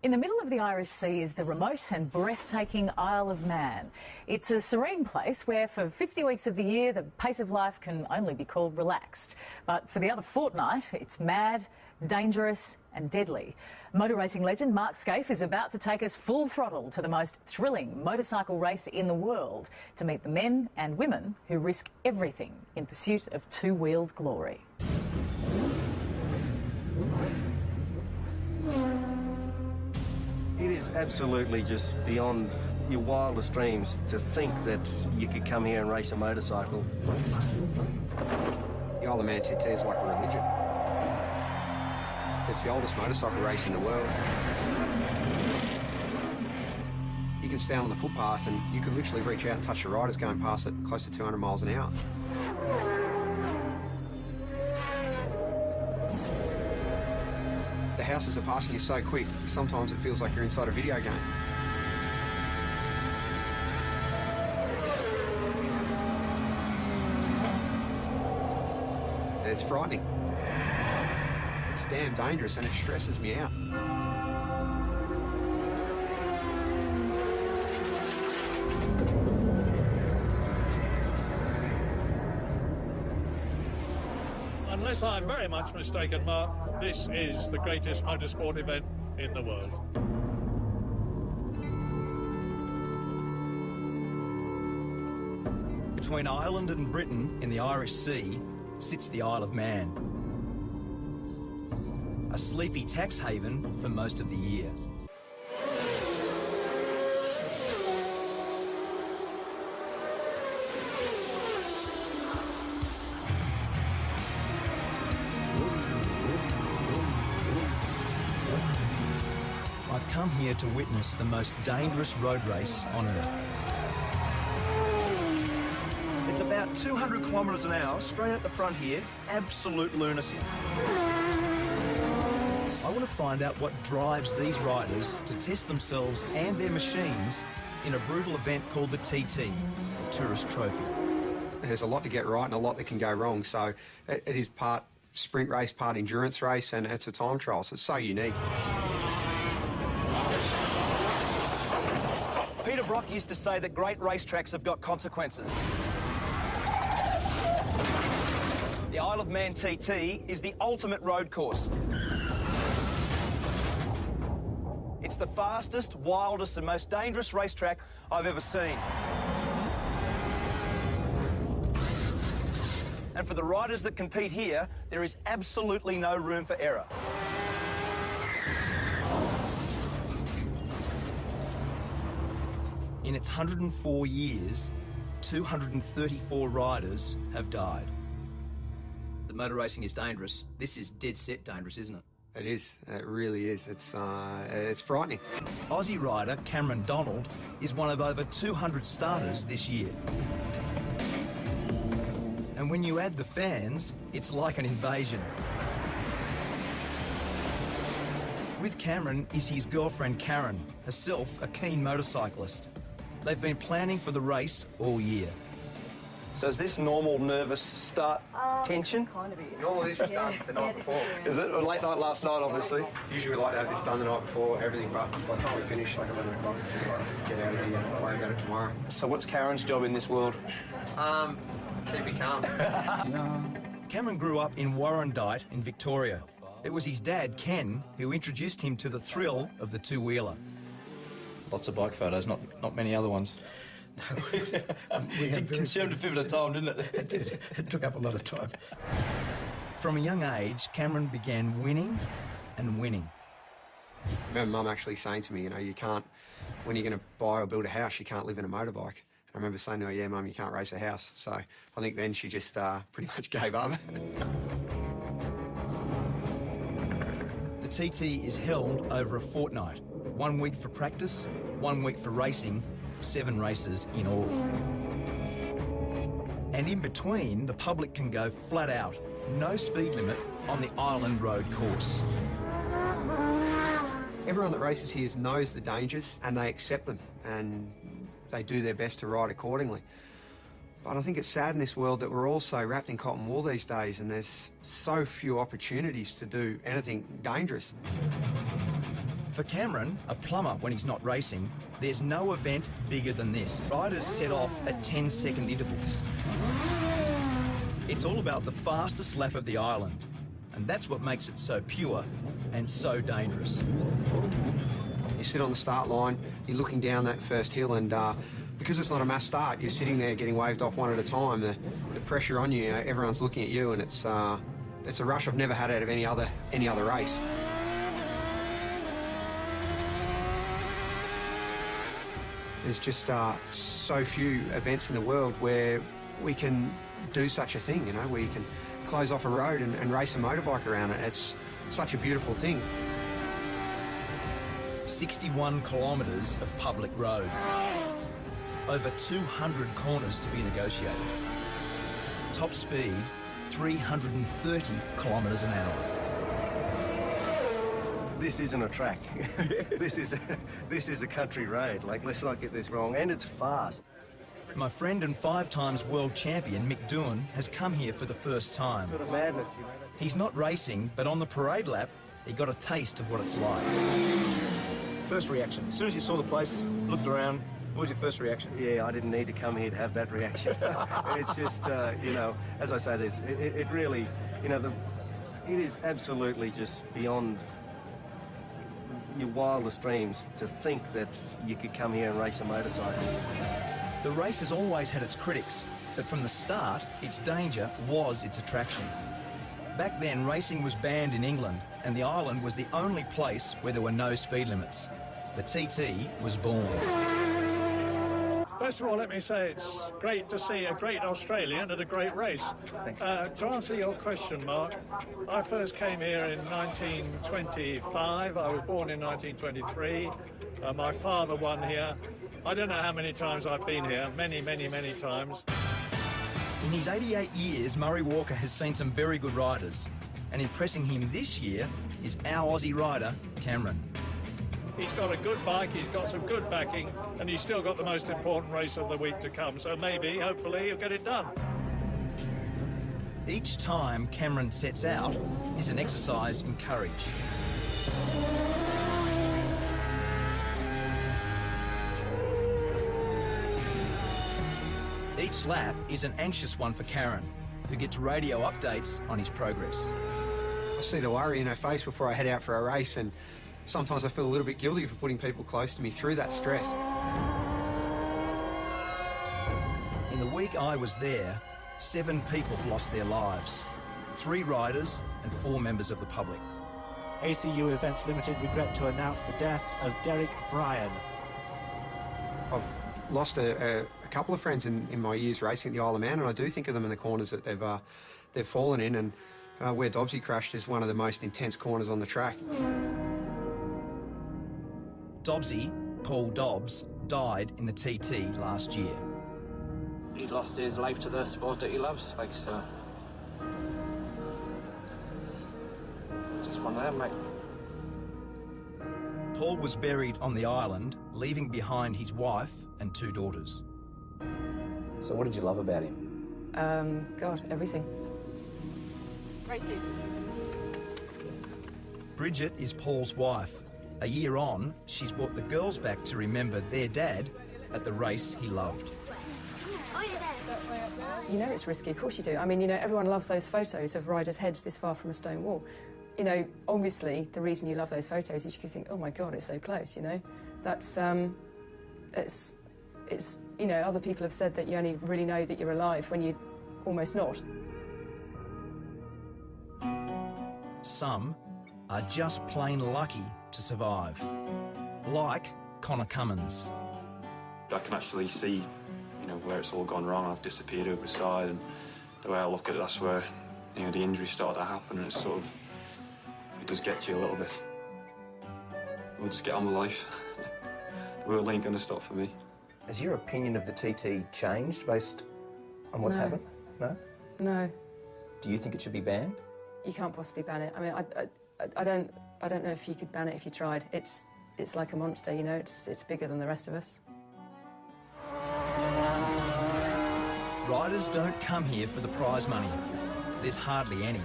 In the middle of the Irish Sea is the remote and breathtaking Isle of Man. It's a serene place where for 50 weeks of the year the pace of life can only be called relaxed. But for the other fortnight it's mad, dangerous and deadly. Motor racing legend Mark Skaife is about to take us full throttle to the most thrilling motorcycle race in the world to meet the men and women who risk everything in pursuit of two-wheeled glory. It is absolutely just beyond your wildest dreams to think that you could come here and race a motorcycle. The Isle of Man TT is like a religion. It's the oldest motorcycle race in the world. You can stand on the footpath and you can literally reach out and touch the riders going past at close to 200 miles an hour. The houses are passing you so quick, sometimes it feels like you're inside a video game. It's frightening. It's damn dangerous and it stresses me out. Unless I'm very much mistaken, Mark, this is the greatest motorsport event in the world. Between Ireland and Britain in the Irish Sea sits the Isle of Man, a sleepy tax haven for most of the year. I've come here to witness the most dangerous road race on Earth. It's about 200 kilometres an hour, straight at the front here, absolute lunacy. I want to find out what drives these riders to test themselves and their machines in a brutal event called the TT, the Tourist Trophy. There's a lot to get right and a lot that can go wrong, so it is part sprint race, part endurance race, and it's a time trial, so it's so unique. Peter Brock used to say that great racetracks have got consequences. The Isle of Man TT is the ultimate road course. It's the fastest, wildest and most dangerous racetrack I've ever seen. And for the riders that compete here, there is absolutely no room for error. In its 104 years, 234 riders have died. The motor racing is dangerous. This is dead set dangerous, isn't it? It is. It really is. It's frightening. Aussie rider Cameron Donald is one of over 200 starters this year. And when you add the fans, it's like an invasion. With Cameron is his girlfriend Karen, herself a keen motorcyclist. They've been planning for the race all year. So is this normal nervous start tension? Normally this is done the night before. Is it? A late night last night, obviously. Usually we like to have this done the night before, everything, but by the time we finish, like 11 o'clock, it's just like, let's get out of here and worry about it tomorrow. So what's Karen's job in this world? Keep me calm. Cameron grew up in Warrandyte in Victoria. It was his dad, Ken, who introduced him to the thrill of the two-wheeler. Lots of bike photos, not many other ones. It consumed a fair bit of time, didn't it? It took up a lot of time. From a young age, Cameron began winning and winning. I remember Mum actually saying to me, you know, you can't, when you're going to buy or build a house, you can't live in a motorbike. I remember saying to her, yeah, Mum, you can't race a house. So I think then she just pretty much gave up. The TT is held over a fortnight. 1 week for practice, 1 week for racing, 7 races in all. And in between, the public can go flat out, no speed limit on the Island Road course. Everyone that races here knows the dangers and they accept them and they do their best to ride accordingly. But I think it's sad in this world that we're all so wrapped in cotton wool these days and there's so few opportunities to do anything dangerous. For Cameron, a plumber when he's not racing, there's no event bigger than this. Riders set off at 10-second intervals. It's all about the fastest lap of the island, and that's what makes it so pure and so dangerous. You sit on the start line, you're looking down that first hill, and because it's not a mass start, you're sitting there getting waved off one at a time. The pressure on you, everyone's looking at you, and it's a rush I've never had out of any other race. There's just so few events in the world where we can do such a thing, where you can close off a road and race a motorbike around it. It's such a beautiful thing. 61 kilometres of public roads. Over 200 corners to be negotiated. Top speed, 330 kilometres an hour. This isn't a track. This is a country road. Like, let's not get this wrong. And it's fast. My friend and 5-times world champion Mick Doohan has come here for the first time. Sort of madness, He's not racing, but on the parade lap, he got a taste of what it's like. First reaction. As soon as you saw the place, looked around, what was your first reaction? Yeah, I didn't need to come here to have that reaction. It's just, as I say, it really, it is absolutely just beyond your wildest dreams to think that you could come here and race a motorcycle. The race has always had its critics, but from the start, its danger was its attraction. Back then, racing was banned in England, and the island was the only place where there were no speed limits. The TT was born. First of all, let me say it's great to see a great Australian at a great race. To answer your question, Mark, I first came here in 1925. I was born in 1923. My father won here. I don't know how many times I've been here. Many, many, many times. In his 88 years, Murray Walker has seen some very good riders. And impressing him this year is our Aussie rider, Cameron. He's got a good bike, he's got some good backing, and he's still got the most important race of the week to come. So maybe, hopefully, he'll get it done. Each time Cameron sets out is an exercise in courage. Each lap is an anxious one for Karen, who gets radio updates on his progress. I see the worry in her face before I head out for a race, and sometimes I feel a little bit guilty for putting people close to me through that stress. In the week I was there, 7 people lost their lives. 3 riders and 4 members of the public. ACU Events Limited regret to announce the death of Derek Bryan. I've lost a couple of friends in my years racing at the Isle of Man, and I do think of them in the corners that they've fallen in, and where Dobbsy crashed is one of the most intense corners on the track. Dobbsy, Paul Dobbs, died in the TT last year. He lost his life to the sport that he loves, so. Just one of them, mate. Paul was buried on the island, leaving behind his wife and 2 daughters. So what did you love about him? God, everything. Racing. Bridget is Paul's wife. A year on, she's brought the girls back to remember their dad at the race he loved. You know it's risky, of course you do. I mean, everyone loves those photos of riders' heads this far from a stone wall. Obviously, the reason you love those photos is you think, oh my God, it's so close, That's, it's other people have said that you only really know that you're alive when you're almost not. Some are just plain lucky to survive, like Connor Cummins. I can actually see, where it's all gone wrong. I've disappeared over the side, and the way I look at it, that's where, the injury started to happen, and it's sort of, it does get to you a little bit. We'll just get on with life. The world ain't going to stop for me. Has your opinion of the TT changed based on what's happened? No? No. Do you think it should be banned? You can't possibly ban it. I mean, I don't know if you could ban it if you tried. It's like a monster, it's bigger than the rest of us. Riders don't come here for the prize money. There's hardly any.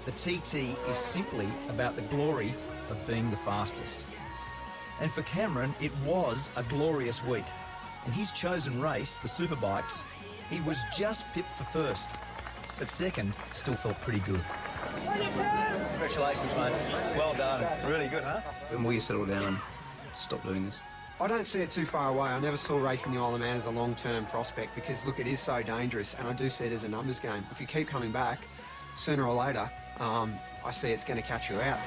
The TT is simply about the glory of being the fastest. And for Cameron, it was a glorious week. In his chosen race, the Superbikes, he was just pipped for first. But second, still felt pretty good. Congratulations, mate. Well done. Really good, huh? When will you settle down and stop doing this? I don't see it too far away. I never saw racing the Isle of Man as a long-term prospect because, look, it is so dangerous, and I do see it as a numbers game. If you keep coming back, sooner or later, I see it's going to catch you out.